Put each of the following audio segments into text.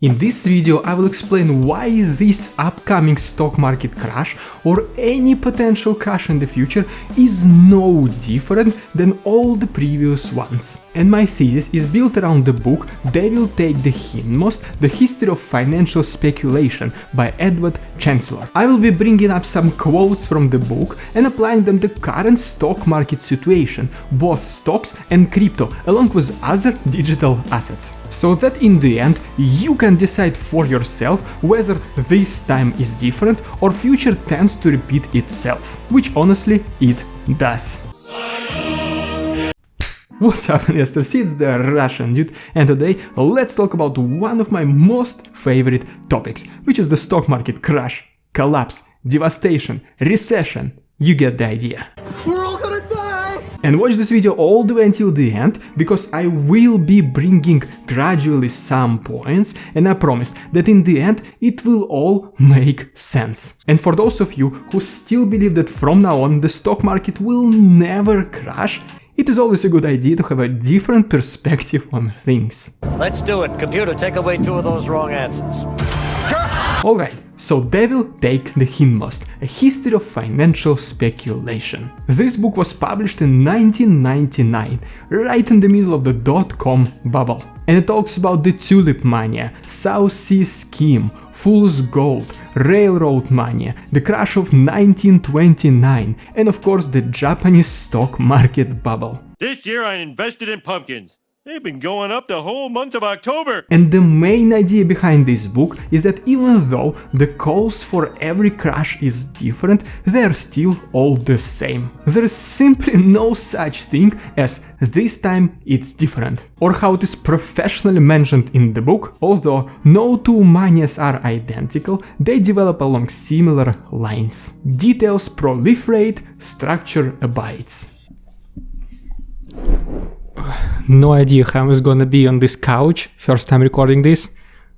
In this video I will explain why this upcoming stock market crash or any potential crash in the future is no different than all the previous ones. And my thesis is built around the book Devil Take the Hindmost, The History of Financial Speculation by Edward Chancellor. I will be bringing up some quotes from the book and applying them to current stock market situation, both stocks and crypto, along with other digital assets. So that in the end you can decide for yourself whether this time is different or future tends to repeat itself, which honestly it does. What's up, investors? It's the Russian dude, and today let's talk about one of my most favorite topics, which is the stock market crash, collapse, devastation, recession. You get the idea. We're all gonna die! And watch this video all the way until the end, because I will be bringing gradually some points, and I promise that in the end it will all make sense. And for those of you who still believe that from now on the stock market will never crash, it is always a good idea to have a different perspective on things. Let's do it. Computer, take away 2 of those wrong answers. Alright, so Devil Take the Hindmost, A History of Financial Speculation. This book was published in 1999, right in the middle of the dot-com bubble. And it talks about the tulip mania, South Sea scheme, fool's gold, railroad mania, the crash of 1929, and of course the Japanese stock market bubble. This year I invested in pumpkins. They've been going up the whole month of October. And the main idea behind this book is that even though the cause for every crash is different, they're still all the same. There's simply no such thing as this time it's different, or how it is professionally mentioned in the book, although no two manias are identical, they develop along similar lines. Details proliferate, structure abides. No idea how it's gonna be on this couch, first time recording this.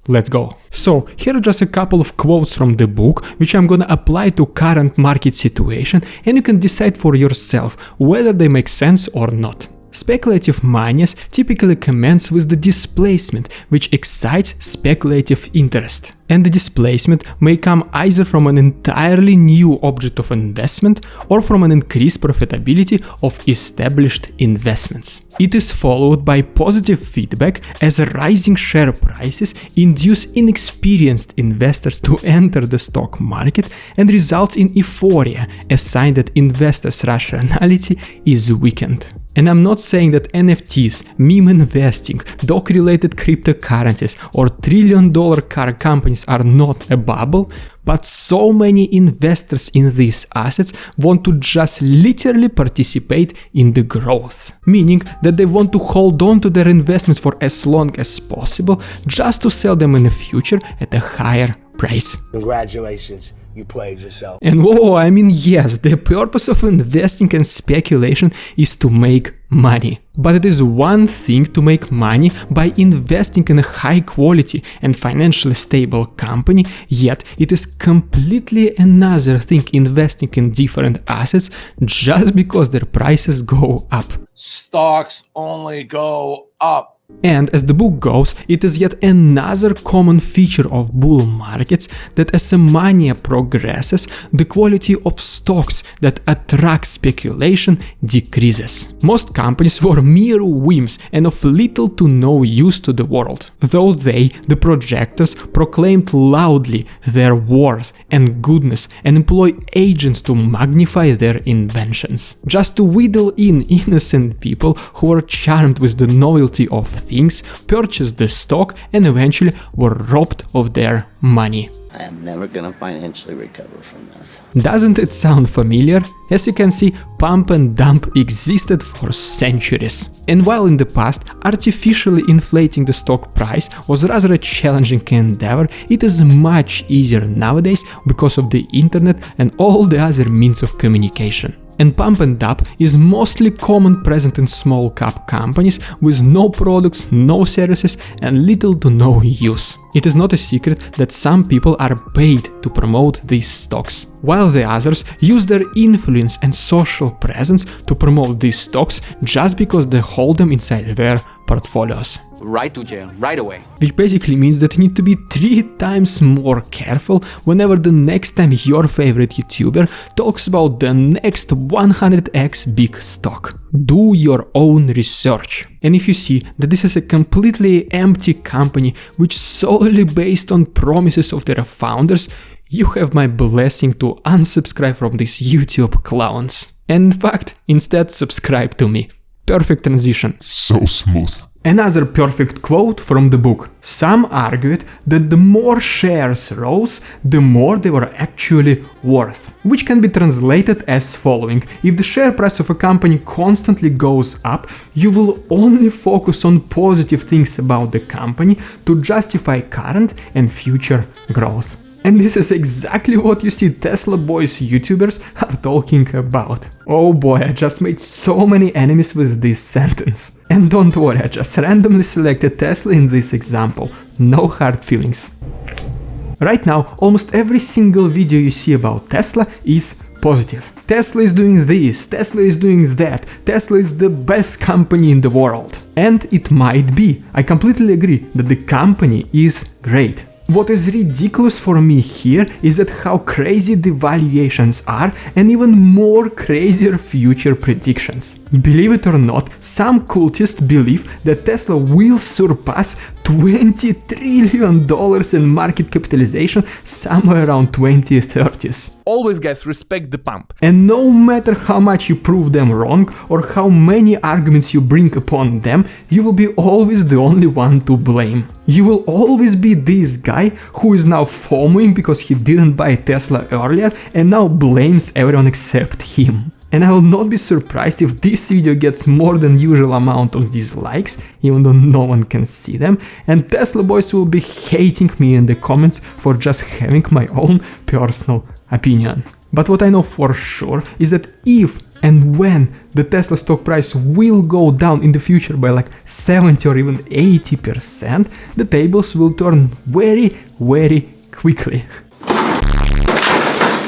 Let's go. So, here are just a couple of quotes from the book, which I'm gonna apply to current market situation, and you can decide for yourself whether they make sense or not. Speculative manias typically commence with the displacement, which excites speculative interest. And the displacement may come either from an entirely new object of investment or from an increased profitability of established investments. It is followed by positive feedback as rising share prices induce inexperienced investors to enter the stock market and results in euphoria, a sign that investors' rationality is weakened. And I'm not saying that NFTs, meme investing, dog-related cryptocurrencies or trillion-dollar car companies are not a bubble, but so many investors in these assets want to just literally participate in the growth. Meaning that they want to hold on to their investments for as long as possible just to sell them in the future at a higher price. Congratulations. You played yourself. And whoa, I mean, yes, the purpose of investing and speculation is to make money. But it is one thing to make money by investing in a high quality and financially stable company, yet it is completely another thing investing in different assets just because their prices go up. Stocks only go up. And as the book goes, it is yet another common feature of bull markets that as a mania progresses, the quality of stocks that attract speculation decreases. Most companies were mere whims and of little to no use to the world, though they, the projectors, proclaimed loudly their worth and goodness and employ agents to magnify their inventions, just to wheedle in innocent people who were charmed with the novelty of things, purchased the stock, and eventually were robbed of their money. I am never gonna financially recover from this. Doesn't it sound familiar? As you can see, pump and dump existed for centuries. And while in the past artificially inflating the stock price was rather a challenging endeavor, it is much easier nowadays because of the internet and all the other means of communication. And pump and dump is mostly common present in small cap companies with no products, no services and little to no use. It is not a secret that some people are paid to promote these stocks, while the others use their influence and social presence to promote these stocks just because they hold them inside their portfolios. Right to jail, right away. Which basically means that you need to be 3 times more careful whenever the next time your favorite YouTuber talks about the next 100x big stock. Do your own research. And if you see that this is a completely empty company which solely based on promises of their founders, you have my blessing to unsubscribe from these YouTube clowns. And in fact, instead subscribe to me. Perfect transition. So smooth. Another perfect quote from the book. Some argued that the more shares rose, the more they were actually worth. Which can be translated as following. If the share price of a company constantly goes up, you will only focus on positive things about the company to justify current and future growth. And this is exactly what you see Tesla boys YouTubers are talking about. Oh boy, I just made so many enemies with this sentence. And don't worry, I just randomly selected Tesla in this example. No hard feelings. Right now, almost every single video you see about Tesla is positive. Tesla is doing this, Tesla is doing that, Tesla is the best company in the world. And it might be. I completely agree that the company is great. What is ridiculous for me here is that how crazy the valuations are and even more crazier future predictions. Believe it or not, some cultists believe that Tesla will surpass $20 trillion in market capitalization somewhere around 2030s. Always guys, respect the pump. And no matter how much you prove them wrong or how many arguments you bring upon them, you will be always the only one to blame. You will always be this guy who is now FOMOing because he didn't buy Tesla earlier and now blames everyone except him. And I will not be surprised if this video gets more than usual amount of dislikes, even though no one can see them, and Tesla boys will be hating me in the comments for just having my own personal opinion. But what I know for sure is that if and when the Tesla stock price will go down in the future by like 70 or even 80%, the tables will turn very, very quickly.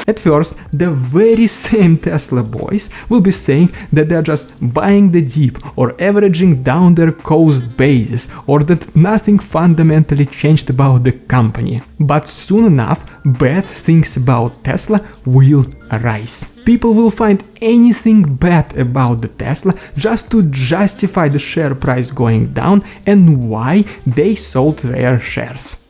At first, the very same Tesla boys will be saying that they are just buying the dip or averaging down their cost basis or that nothing fundamentally changed about the company. But soon enough, bad things about Tesla will arise. People will find anything bad about the Tesla just to justify the share price going down and why they sold their shares.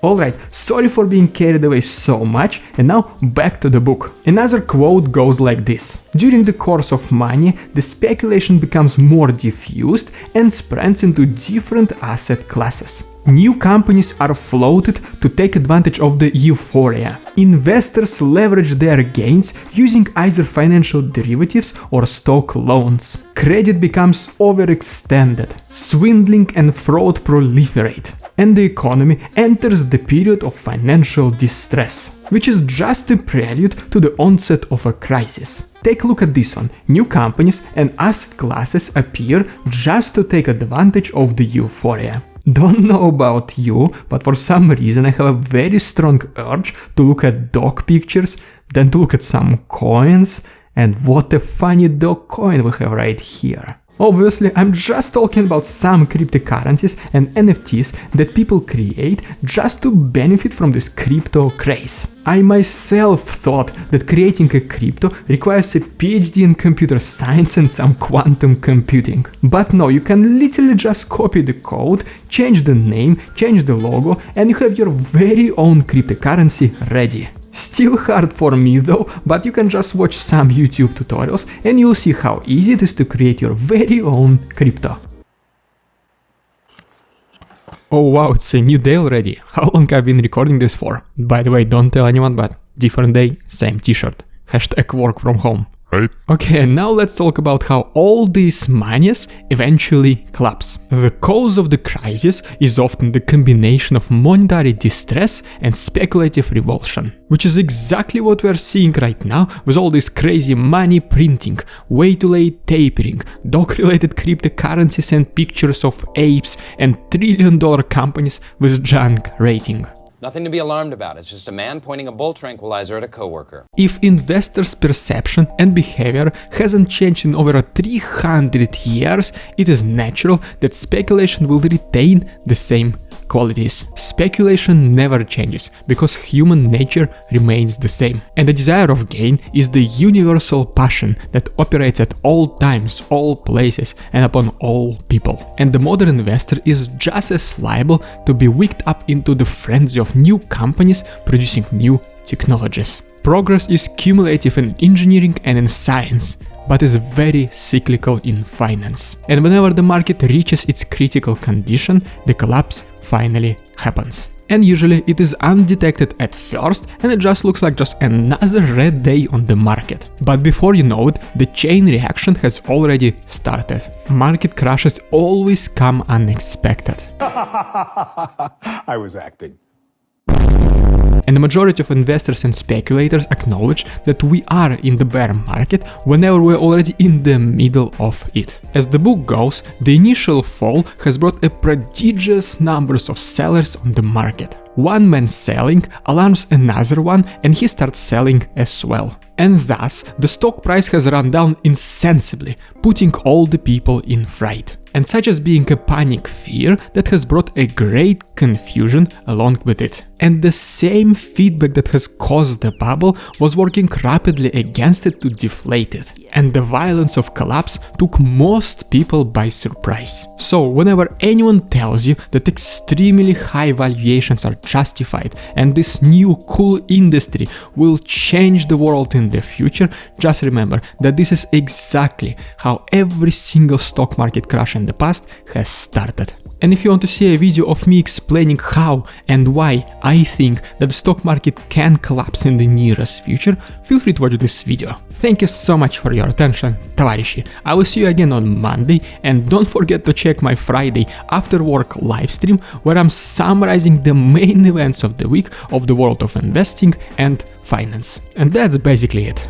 Alright, sorry for being carried away so much, and now back to the book. Another quote goes like this. During the course of mania, the speculation becomes more diffused and spreads into different asset classes. New companies are floated to take advantage of the euphoria. Investors leverage their gains using either financial derivatives or stock loans. Credit becomes overextended. Swindling and fraud proliferate. And the economy enters the period of financial distress, which is just a prelude to the onset of a crisis. Take a look at this one. New companies and asset classes appear just to take advantage of the euphoria. Don't know about you, but for some reason I have a very strong urge to look at dog pictures, then to look at some coins, and what a funny dog coin we have right here. Obviously, I'm just talking about some cryptocurrencies and NFTs that people create just to benefit from this crypto craze. I myself thought that creating a crypto requires a PhD in computer science and some quantum computing. But no, you can literally just copy the code, change the name, change the logo, and you have your very own cryptocurrency ready. Still hard for me though, but you can just watch some YouTube tutorials and you'll see how easy it is to create your very own crypto. Oh wow, it's a new day already. How long I've been recording this for? By the way, don't tell anyone, but different day, same t-shirt. Hashtag work from home. Right? Okay, now let's talk about how all these manias eventually collapse. The cause of the crisis is often the combination of monetary distress and speculative revulsion, which is exactly what we're seeing right now with all this crazy money printing, way too late tapering, dog-related cryptocurrencies and pictures of apes and trillion-dollar companies with junk rating. Nothing to be alarmed about. It's just a man pointing a bull tranquilizer at a coworker. If investors' perception and behavior hasn't changed in over 300 years, it is natural that speculation will retain the same qualities. Speculation never changes, because human nature remains the same. And the desire of gain is the universal passion that operates at all times, all places, and upon all people. And the modern investor is just as liable to be whipped up into the frenzy of new companies producing new technologies. Progress is cumulative in engineering and in science, but is very cyclical in finance. And whenever the market reaches its critical condition, the collapse finally happens. And usually it is undetected at first, and it just looks like just another red day on the market. But before you know it, the chain reaction has already started. Market crashes always come unexpected. I was acting. And the majority of investors and speculators acknowledge that we are in the bear market whenever we're already in the middle of it. As the book goes, the initial fall has brought a prodigious numbers of sellers on the market. One man selling alarms another one, and he starts selling as well. And thus, the stock price has run down insensibly, putting all the people in fright. And such as being a panic fear that has brought a great confusion along with it. And the same feedback that has caused the bubble was working rapidly against it to deflate it. And the violence of collapse took most people by surprise. So whenever anyone tells you that extremely high valuations are justified and this new cool industry will change the world in the future, just remember that this is exactly how every single stock market crash in the past has started. And if you want to see a video of me explaining how and why I think that the stock market can collapse in the nearest future, feel free to watch this video. Thank you so much for your attention, товарищи. I will see you again on Monday, and don't forget to check my Friday after work live stream where I'm summarizing the main events of the week of the world of investing and finance. And that's basically it.